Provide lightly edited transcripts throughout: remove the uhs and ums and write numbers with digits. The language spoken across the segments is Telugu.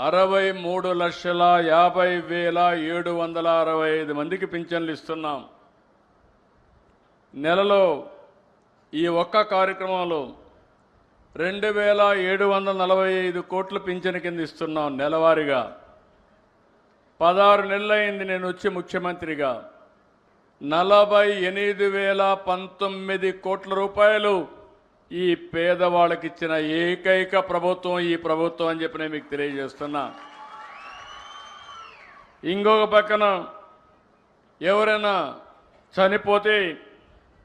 63,50,765 మందికి పింఛన్లు ఇస్తున్నాం. నెలలో ఈ ఒక్క కార్యక్రమంలో 2,745 కోట్ల పింఛన్ కింద ఇస్తున్నాం నెలవారీగా. 16 నెలలైంది నేను వచ్చి ముఖ్యమంత్రిగా. 48,019 కోట్ల రూపాయలు ఈ పేదవాళ్ళకి ఇచ్చిన ఏకైక ప్రభుత్వం ఈ ప్రభుత్వం అని చెప్పి నేను మీకు తెలియజేస్తున్నా. ఇంకొక పక్కన ఎవరైనా చనిపోతే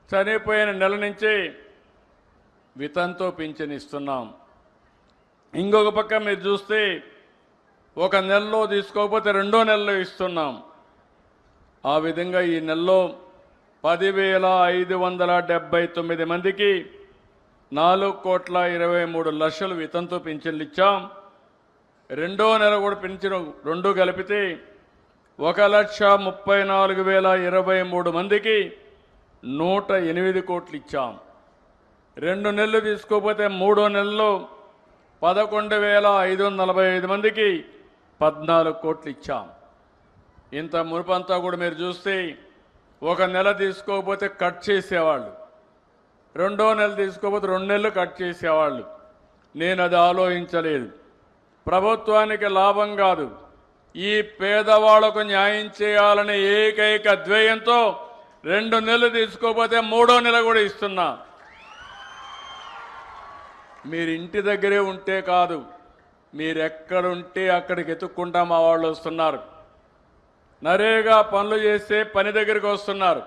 చనిపోయిన నెల నుంచి వితంతో పింఛన్ ఇస్తున్నాం. ఇంకొక పక్క మీరు చూస్తే ఒక నెలలో తీసుకోకపోతే రెండో నెలలో ఇస్తున్నాం. ఆ విధంగా ఈ నెలలో 10,579 మందికి 4,23,00,000 వితంతో పింఛన్లు ఇచ్చాం. రెండో నెల కూడా పింఛను రెండు కలిపితే 1,34,023 మందికి 108 కోట్లు ఇచ్చాం. 2 నెలలు తీసుకోకపోతే మూడో నెలలో 11,545 మందికి 14 కోట్లు ఇచ్చాం. ఇంత మునుపంతా కూడా మీరు చూస్తే ఒక నెల తీసుకోకపోతే కట్ చేసేవాళ్ళు, రెండో నెల తీసుకోకపోతే 2 నెలలు కట్ చేసేవాళ్ళు. నేను అది ఆలోచించలేదు. ప్రభుత్వానికి లాభం కాదు, ఈ పేదవాళ్లకు న్యాయం చేయాలనే ఏకైక ధ్యేయంతో 2 నెలలు తీసుకోకపోతే మూడో నెల కూడా ఇస్తున్నా. మీరు ఇంటి దగ్గరే ఉంటే కాదు, మీరు ఎక్కడుంటే అక్కడికి ఎత్తుక్కుంటా మా వాళ్ళు వస్తున్నారు. నరేగా పనులు చేస్తే పని దగ్గరికి వస్తున్నారు.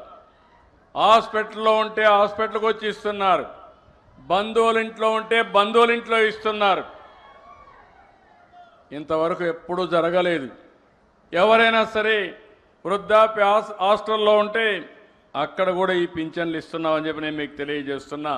హాస్పిటల్లో ఉంటే హాస్పిటల్కి వచ్చి ఇస్తున్నారు. బంధువుల ఇంట్లో ఉంటే బంధువుల ఇంట్లో ఇస్తున్నారు. ఇంతవరకు ఎప్పుడూ జరగలేదు. ఎవరైనా సరే వృద్ధాప్య హాస్టల్లో ఉంటే అక్కడ కూడా ఈ పింఛన్లు ఇస్తున్నామని చెప్పి నేను మీకు తెలియజేస్తున్నా.